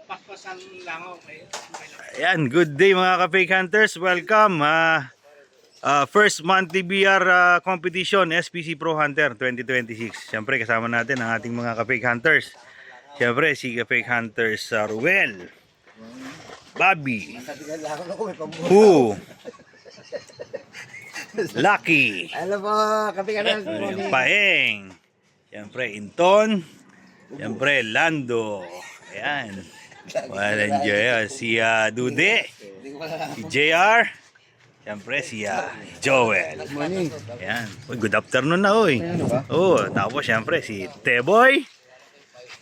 paspasan lang ako. Ayan, good day mga ka-fake hunters. Welcome. First monthly BR competition, SPC Pro Hunter 2026. Siyempre kasama natin ang ating mga ka-fake hunters. Siyempre si ka-fake hunters Ruel, Bobby, Who, Lucky, Alam po, kape ka na. Paeng, siyempre Inton, siyempre Lando. Ayan. Walang Joy. Si Dude, si JR, siyempre si Joel. Ayan. Uy, good afternoon na uy. Oh, tapos siyempre si Teboy,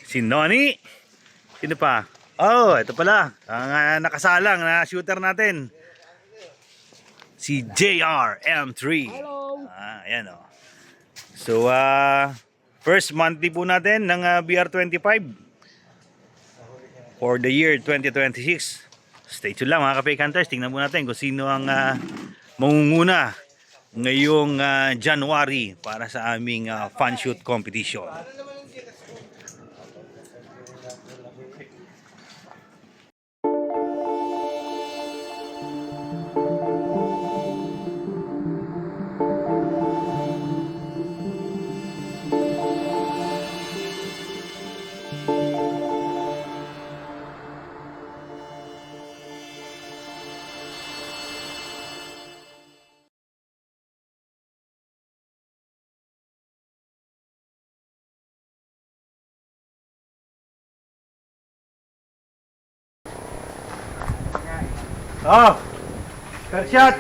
si Noni. Sino pa? Oh, ito pala. Ang nakasalang na shooter natin. Si JR M3. Ayan oh. So, first monthly po natin ng BR25 for the year 2026. Stay tuned lang mga ka-fake hunters. Tingnan po natin kung sino ang mangunguna ngayong January para sa aming fun shoot competition. Oh! Third shot!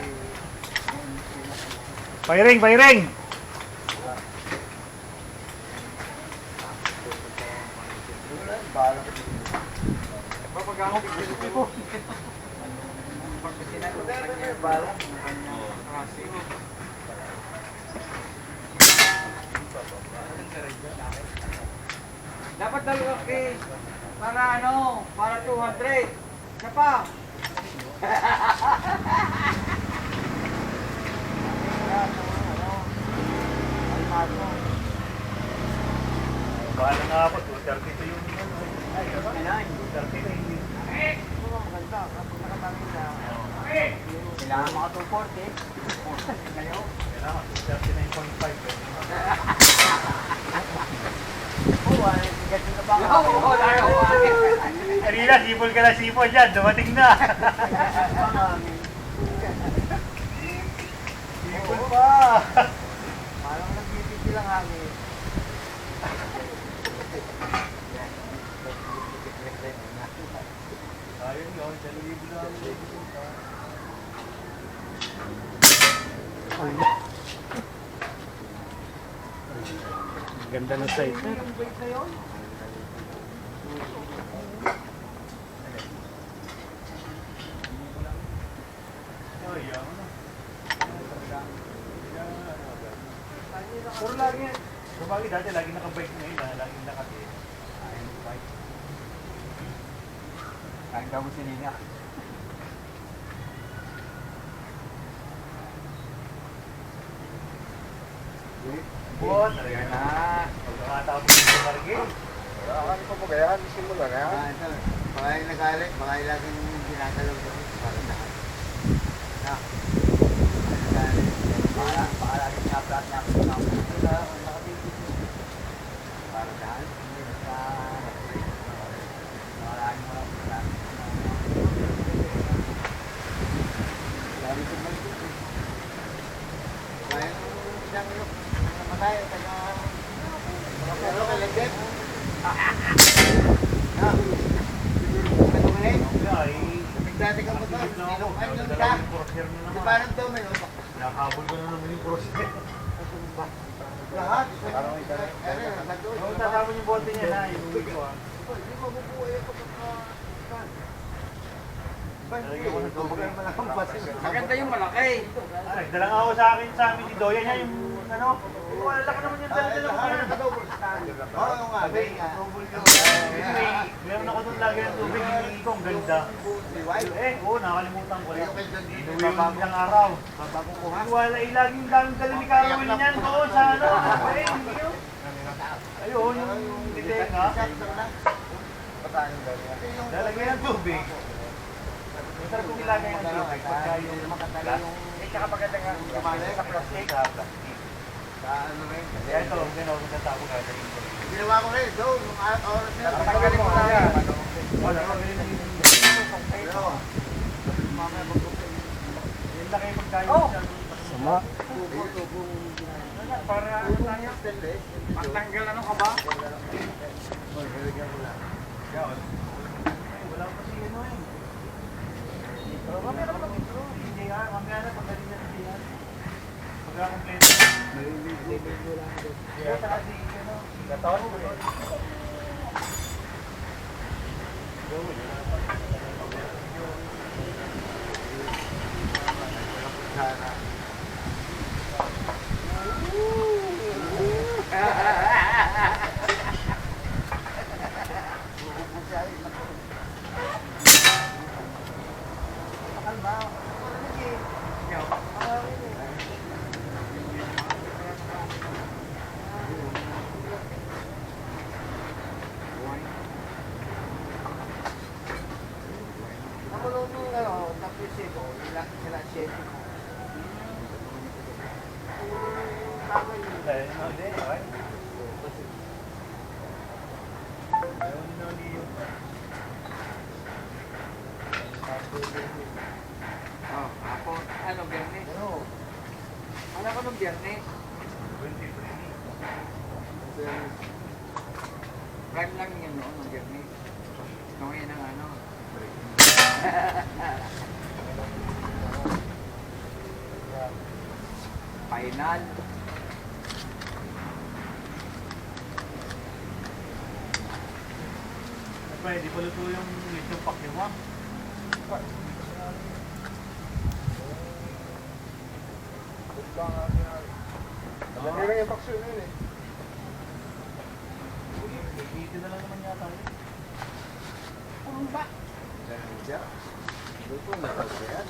Firing! Firing! Dapat dalawa para ano, para 200. Isa pa. Bahala nga ako, 230 yung ay, 230 na hindi. Maganda, kapag nakatangin na. Kailangan mga 240. Kayo? Kailangan, 239.5. Oo, ganito na pa nga. Oo, tayo. Kanina, sipol ka na sipol dyan, dumating na. Sipol pa. Parang nagbibigil lang hangin. Ayun yun, 1,000 lang. Ganda ng size. Pero lagi, sabagay dati lagi nakabike ngayon, lagi nakati. Kain ka mo sinina. Buwan, Yan na. pagkakatapos ng bargain. Ano pa po kaya? Simula na yan. Mga yung nagalit, mga yung laging ginagalaw doon. Parang lahat. Na. Baka laging pinaplat niya ako sa mga parang lahat. Mga laging mga plat. Lagi ko man dito. Kaya yung isang namatay, taga mga pero kalagit. Na. Ano nga eh? Ay, Dati ka mo to. nakikip lang ako. Ano yung Dalawang crosshair na Di naman. parang to, may utak. Nakahabol ko na naman yung crosshair. Lahat. Parang may dali. Huwag tatapon yung bote niya na, yung uwi ko ah. Hindi ko mabubuhay ako pagka... Talaga ko nagtubig. Maganda yung malaki. Nagdala nga ako sa akin sa amin ni Doya niya yung ano. Wala laki naman yung dala-dala ko yan. Oo nga. Meron ako doon lagi ng tubig, hiningi ko, ang ganda. Oo, nakalimutan ko rin. Inuwi ko isang araw. Wala, laging daming dala ni Carol niyan doon sa ano. Ayun, yung detail ha. Magkano daw yan? Lalagay ng tubig. Sir, kung ilagay ng tubig, pagka yung Tsaka maganda nga sa plastic. sa plastic. Sa ano rin. Kaya ito, gano'n kung natapos ka na yung Ginawa ko rin. So, nung oras na. Tatanggalin mo lang yan. Wala ka rin Pero, mamaya mag-open. Yun na kayo magkain. Sama. Para ano tayo? Pagtanggal ano ka ba? Wala pa si ano eh. Mamaya na pag ito. Hindi nga, mamaya na pagaling na siya. Pagka-kompleto. Kaya saka si ano, gatawan ko eh. Nakulong nung ano, tapos ko, sila chef. Tama yun. Dahil na hindi, okay? Ayaw ni Noli yung Oh, ako, ano, biyernes? ano, Ano ko nung biyernes? 23. Prime lang yun noon, nung biyernes. Ngayon ang ano. Final. Pwede pa luto yung lechong pakiwa. Dami lang yung paksyon yun eh. Dito na lang naman yata yun. Ano ba? Ganun siya. Luto na ba yan?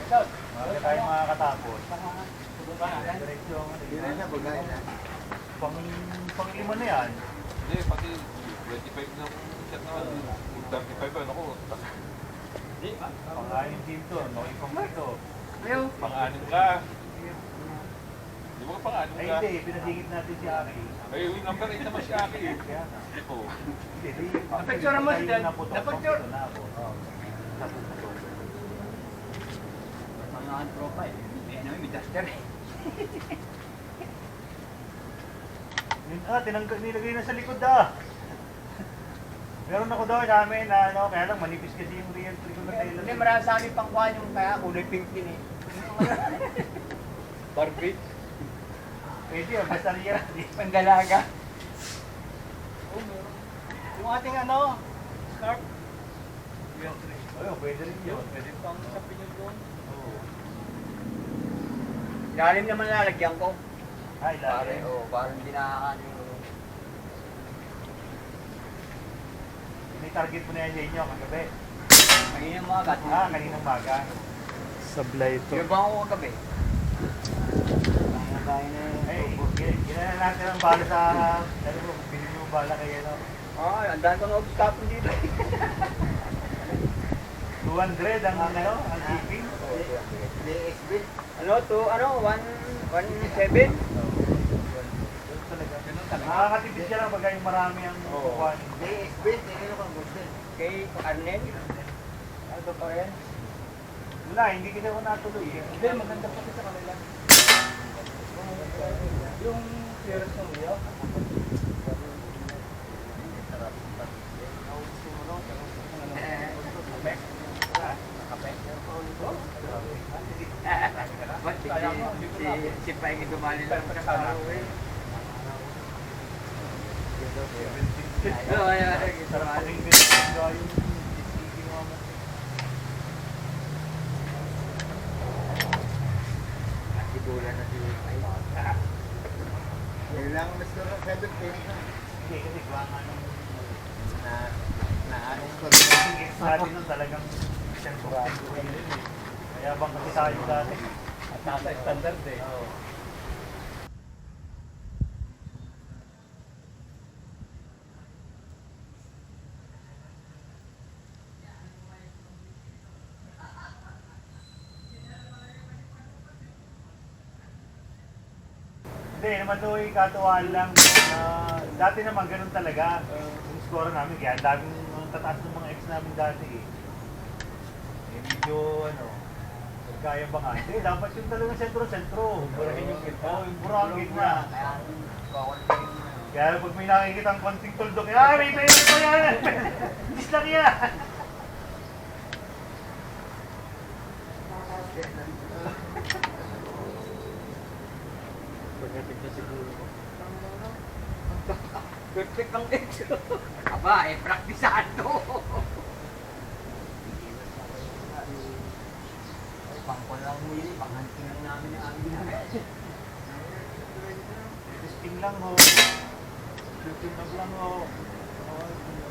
Maaga tayo makakatapos. Diretso. Hindi na siya bagay na. Pang-lima na yan. Hindi, pati 25 na chat naman. 35 ano ko. Hindi, Pang-anim team to. Pang ito. Ayaw. pang-anim ka. Di ba ka pang-anim Ay ka? hindi, pinasingit natin si Aki. Ay, yung number 8 naman si Aki eh. Kaya na. Oo. Hindi, di. Napicture mo si Dan. Napicture. Na ako. Naputol. Mga profile. May duster eh. Nilagay na sa likod ah. Meron ako daw namin na ano, kaya lang manipis kasi yung real likod na tayo. Hindi, marami sa akin pang kuha yung kaya kulay pink din eh. Barbie? Pwede yun, basta real. Pandalaga. Yung ating ano, scarf. Ayun, pwede rin yun. Pwede pang sa pinyon doon. Oo. Ilalim naman lalagyan ko. Ay, Pare, lari. oh, parang hindi nakakaano yung... May target mo na yan sa inyo kagabi. Kanina mga gat. Kaninang maga. Sablay ito. Yung bang ako kagabi? Ay, ginana natin ang bala sa, ano mo, bilhin mo bala kayo, no? Ang dami ko na-obs kapon dito. 200 ang ano, ang shipping. DSB. Ano to, ano, 117? Makakatipid siya lang pagka yung marami ang kukuha. DSB, tingin ko ang gusto. Kay Arnel? Ano pa rin? Wala, hindi kita ko natuloy. Hindi, maganda pa sa kanila. Yung clearance ng Rio? Si Paing dumali lang sa karaw eh. Oo, ay, Sarap dumali. pakinggan yung isipin mo mo. Sibulan na si Paing. Kailangan mas ko ng 17 na. Hindi, kasi gawa nga nung Naalis ko kasing ex natin nun talagang 10% ko yun eh. Kaya bang kasi tayo dati. At nasa standard eh. Oo. Hindi, naman doon katuwaan lang. Dati naman ganun talaga. Yung score namin, kaya ang daming tataas ng mga ex namin dati eh. Medyo kaya ba nga? Hindi, dapat yung talagang sentro-sentro. Burahin yung gitna. Oo, yung burang gitna. Kaya pag may nakikita ang konting tuldok, may pwede pa yan! Dis lang yan! Pagdating na siguro. Perfect ang ex. Aba, praktisado. Pangkon lang muli, panghanting lang namin ang aming Testing lang ho. Testing lang ho.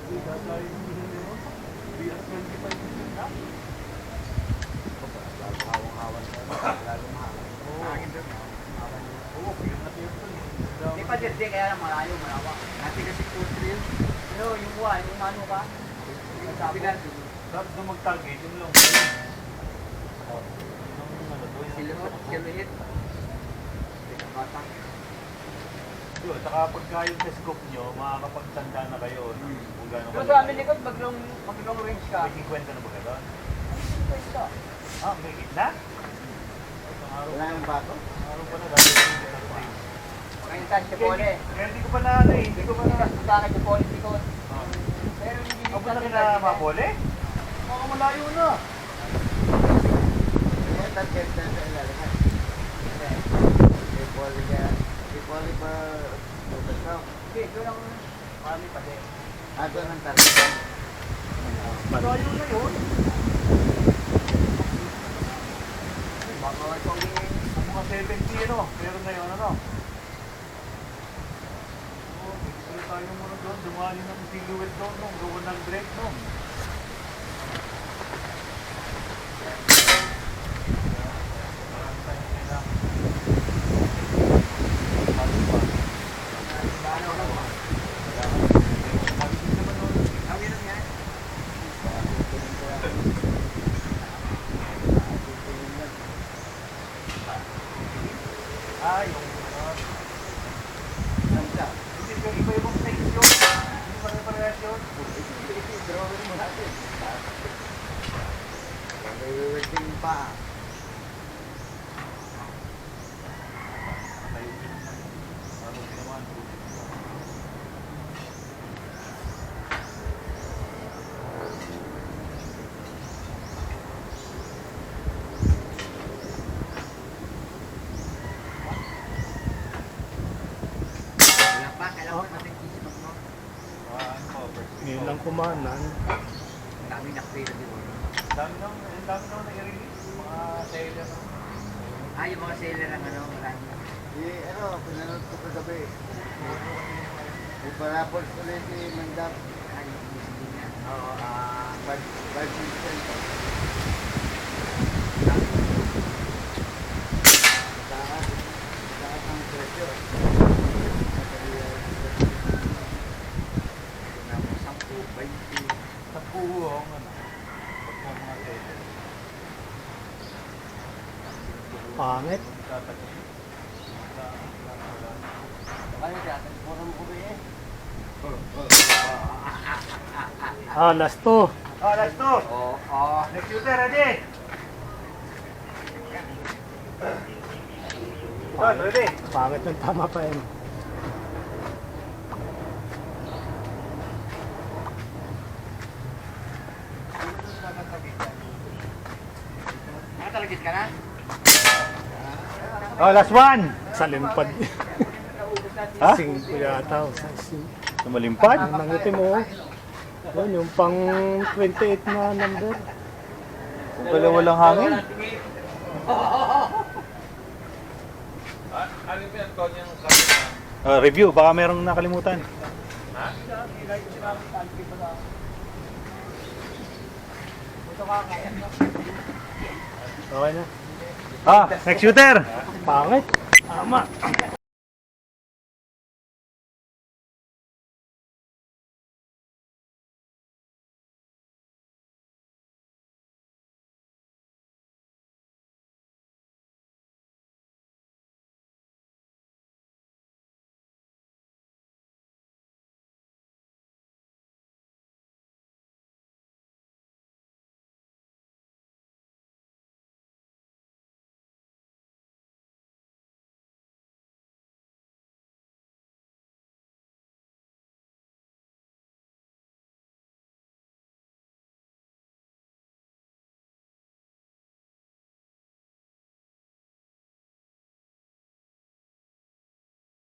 Bida tayo yung BS 25 na. Hawang-hawan ka. Lalong hawan. Oo, bigyan natin yun. Hindi pa dirty, kaya lang malayo, malawa. Dati kasi full trail. Pero yung buwan, yung mano ka. Yung sabi na, Dapat na mag-target, yun lang. siluhit. Batang. Yun, saka pagka yung scope nyo, makakapagtanda na kayo. Kung gano'n Pero sa amin likod, mag-long range ka. May 50 na ba ka doon? Pwesto. May gitna? Wala yung bato? Araw pa na, dahil yung gitna. Pagkaintan, Chipole. Kaya hindi ko pa na, hindi ko pa na. Pagkakin, Chipole, likod. Ah. Pero hindi Ako na kina mapole? Baka malayo na. Kaya target na sa ilalim. Ipoli pa butas na. Hindi, ito lang marami pa din. Ato ng target. Malayo na yun. Baka itong Ang mga 70 meron na yun Gusto tayo muna doon, dumali ng silhouette doon, gawa ng brake no. Marami tayong kailangan. Bago pa. Mabilis naman nun. Kami lang yan. Yung Santa. hindi ka iba-ibang size yun. Hindi pare-parehas yun. Drawing mo natin. May wedding pa. Tayo din. Ano din naman. Wala pa, kailangan natin isip mo. Ngayon lang kumanan. Ang dami nakpila din. Ang dami nang nai-release. Mga seller. Yung mga seller ang marami. Pinanood ko kagabi. May parapols ulit si Mandap. Yung music niya. Oo, badminton. Taas ang presyo. Sampu, 20. Sa puho ang pagka mga seller. Pangit. Tatagin. Ano siya? Puro mo ko ba eh? Last to. Last two. Oo. Next shooter, ready? Ready? Pangit ng tama pa yun. Nakatalagit ka na? Last one. Sa limpad. Ha? 5 yata. Lumalimpad? Ang nangiti mo. Yun, yung pang 28 na number. Kung pala walang hangin. Ano ba yan, Tony, yung sabi na? Review, baka merong nakalimutan. Ha? Okay na. Next shooter. Pangit. Tama.